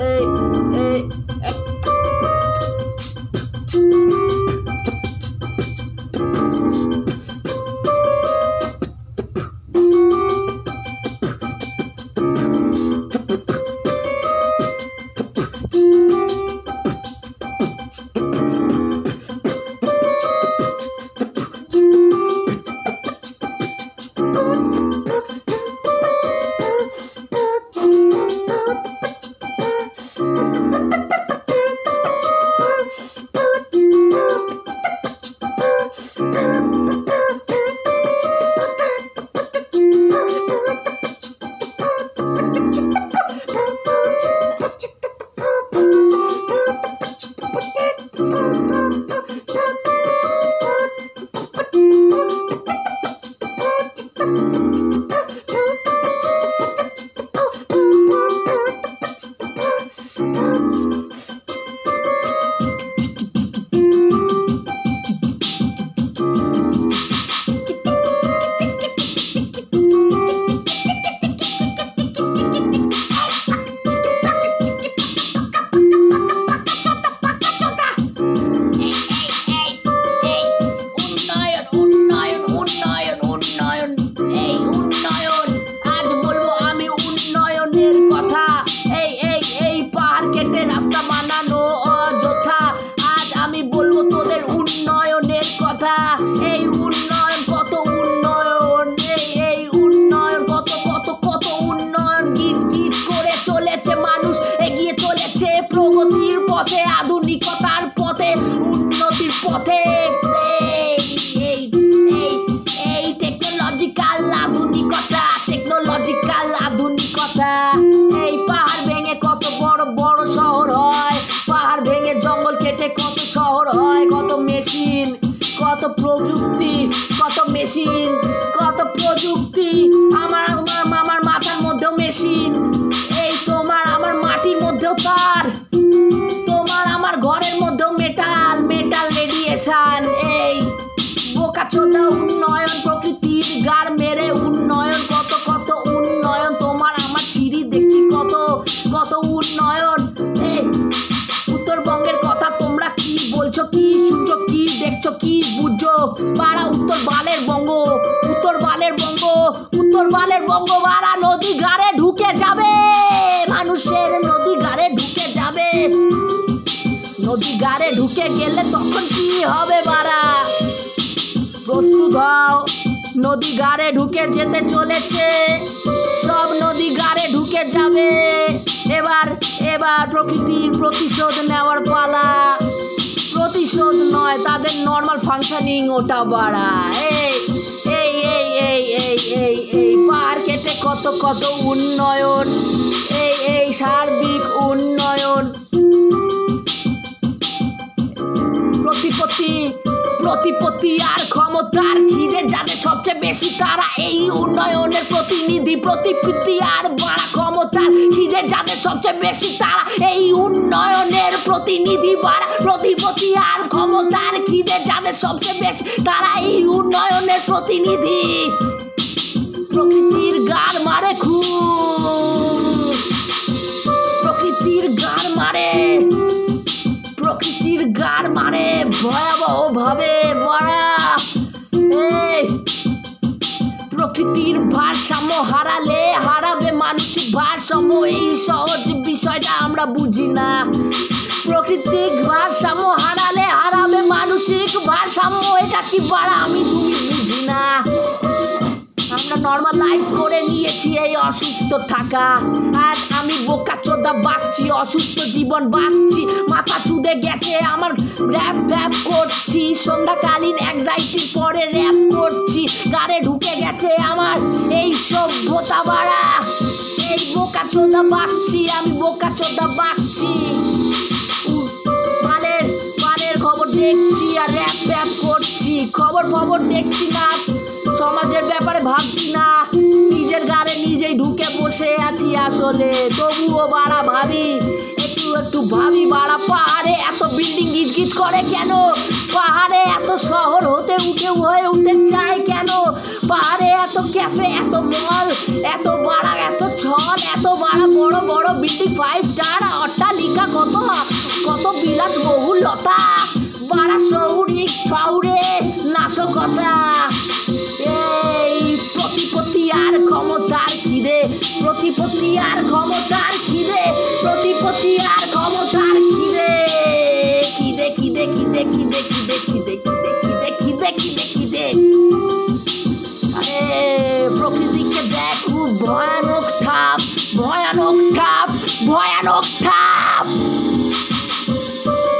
এই এই আধুনিকতার পথে উন্নতির পথে এই টেকনোলজিক্যাল আধুনিকতা এই পাহাড় ভেঙে কত বড় বড় শহর হয়, পাহাড় ভেঙে জঙ্গল কেটে কত শহর হয়, কত মেশিন কত প্রযুক্তি আমার মাথার মধ্যেও মেশিন, এই তোমার আমার মাটির মধ্যেও তার, তোমার আমার ঘরের মধ্যেও মেটাল রেডিয়েশন। এই বোকাচোদা উন্নয়ন, প্রকৃতির গাড় মেরে উন্নয়ন, কত উন্নয়ন, তোমার আমার ছিরি দেখছি কত উন্নয়ন। এই উত্তরবঙ্গের কথা তোমরা কি বলছো, কি শুনছো, কি দেখছো, কি বুঝছো? পাড়া উত্তর বালের বঙ্গ পাড়া নদী গাড়ে ঢুকে যাবে, মানুষের নদী গাড়ে ঢুকে যাবে, নদী গাড়ে ঢুকে গেলে তখন কি হবে বাড়া? প্রস্তুত হও, নদী গাড়ে ঢুকে যেতে চলেছে, সব নদী গাড়ে ঢুকে যাবে। এবার প্রকৃতির প্রতিশোধ নেওয়ার পালা, প্রতিশোধ নয়, তাদের নর্মাল ফাংশনিং ওটা বাড়া। এই পাহাড় কেটে কত উন্নয়ন, এই সার্বিক উন্নয়ন, প্রতিপত্তি আর ক্ষমতার খিদে যাদের সবচেয়ে বেশি, তারা এই উন্নয়নের প্রতিনিধি। প্রতিপত্তি আর বাড়া ক্ষমতার খিদে যাদের সবচেয়ে বেশি, তারা এই উন্নয়নের প্রতিনিধি। বাড়া প্রতিপত্তি আর ক্ষমতার খিদে যাদের সবচেয়ে বেশি, তারা এই উন্নয়নের প্রতিনিধি। প্রকৃতির গাড় মারে খুব, প্রকৃতির গাড় মারে ভয়াবহ ভাবে বড়া। প্রকৃতির ভারসাম্য হারাবে মানসিক ভারসাম্য, এই সহজ বিষয়টা আমরা বুঝি না। প্রকৃতির ভারসাম্য হারাবে মানসিক ভারসাম্য, এটা কি বাড়া আমি তুমি বুঝি না। আমরা নর্মালাইজ করে নিয়েছি এই অসুস্থ থাকা। আজ আমি বোকাচোদা বাঁচছি, অসুস্থ জীবন বাঁচছি, মাথা চুদে গেছে আমার, র‍্যাপ করছি, সন্ধ্যাকালীন অ্যাংজাইটির পরে র‍্যাপ করছি, গাড়ে ঢুকে গেছে আমার এই সভ্যতা বাড়া। এই বোকাচোদা বাঁচছি, আমি বোকাচোদা বাঁচছি, মালের খবর দেখছি আর র‍্যাপ করছি, খবর দেখছি না, সমাজের ব্যাপারে ভাবছি না, নিজের গাড়ে নিজেই ঢুকে বসে আছি আসলে। তবুও বাড়া ভাবি, একটু ভাবি বাড়া, পাহাড়ে এত বিল্ডিং গিজগিজ করে কেন? পাহাড়ে এত শহর হয়ে উঠতে চায় কেন? বারে এত ক্যাফে, এত মল, এত বাড়া, এত ছল, এত বাড়া বড় বড় বিল্ডিং, 5 স্টার অট্টালিকা, কত কত বিলাস বহুলতা, বাড়া শহুরে নাশকতা। এই প্রতিপত্তি আর ক্ষমতার খিদে, প্রতিপত্তি আর ক্ষমতার খিদে, প্রতিপত্তি আর ক্ষমতার খিদে, খিদে খিদে খিদে খিদে খিদে খিদে খিদে খিদে খিদে খিদে। আরে প্রকৃতিকে দেখ, খুব ভয়ানক ঠাপ, ভয়ানক ঠাপ, ভয়ানক ঠাপ।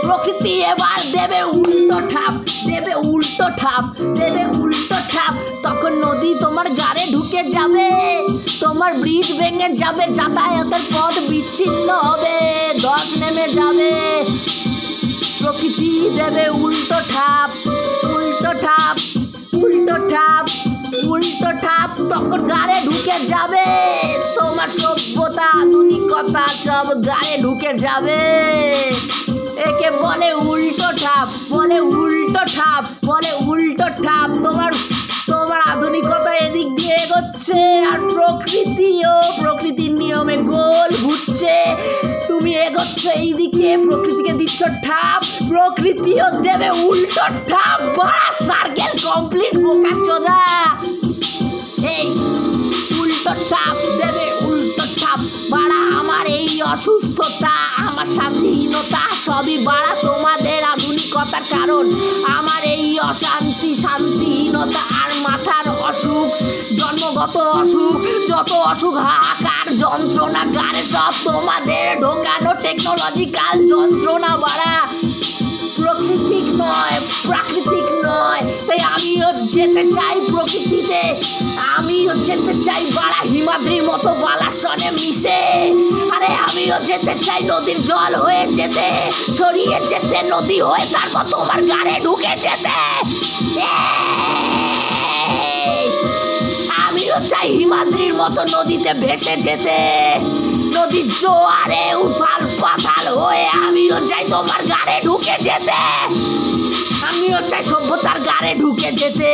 প্রকৃতি এবার দেবে উল্টো ঠাপ, দেবে উল্টো ঠাপ, দেবে উল্টো ঠাপ। তখন নদী তোমার গাড়ে ঢুকে যাবে, তোমার ব্রিজ ভেঙে যাবে, যাতায়াতের পথ বিচ্ছিন্ন হবে, ধস নেমে যাবে। প্রকৃতি দেবে উল্টো ঠাপ, উল্টো ঠাপ, উল্টো ঠাপ, উল্টো ঠাপ। তখন গাড়ে ঢুকে যাবে, তোমার সভ্যতা আধুনিকতা সব গাড়ে ঢুকে যাবে। একে বলে উল্টো ঠাপ, বলে উল্টো ঠাপ, বলে উল্টো ঠাপ। তোমার আধুনিকতা এদিক দিয়ে এগোচ্ছে, আর প্রকৃতিও প্রকৃতির নিয়মে গোল ঘুরছে। তুমি এগোচ্ছ এইদিকে, প্রকৃতিকে দিচ্ছ ঠাপ, প্রকৃতিও দেবে উল্টো ঠাপ। বড় সার্কেল কমপ্লিট বোকাচোদা। এই উল্টো ঠাপ দেবে, উল্টো ঠাপ। বাড়া আমার এই অসুস্থতা, আমার শান্তিহীনতা সবই বাড়া তোমাদের আধুনিকতার কারণ। আমার এই অশান্তি, শান্তিহীনতা আর মাথার অসুখ, জন্মগত অসুখ, যত অসুখ, হাহাকার যন্ত্রণা গাড়ে সব তোমাদের ঢোকানো টেকনোলজিক্যাল যন্ত্রণা বাড়া। প্রাকৃতিক নয়, প্রাকৃতিক নয়। তাই আমিও যেতে চাই প্রকৃতিতে, আমিও যেতে চাই বাড়া হিমাদ্রির মতো বালাসনে মিশে। আরে আমিও যেতে চাই নদীর জল হয়ে যেতে, ছড়িয়ে যেতে নদী হয়ে, তারপর তোমার গাড়ে ঢুকে যেতে। আমিও চাই হিমাদ্রির মতো নদীতে ভেসে যেতে, নদীর জোয়ারে উথাল পাথাল হয়ে আমিও চাই তোমার গাড়ে ঢুকে যেতে, আমিও চাই সভ্যতার গাড়ে ঢুকে যেতে।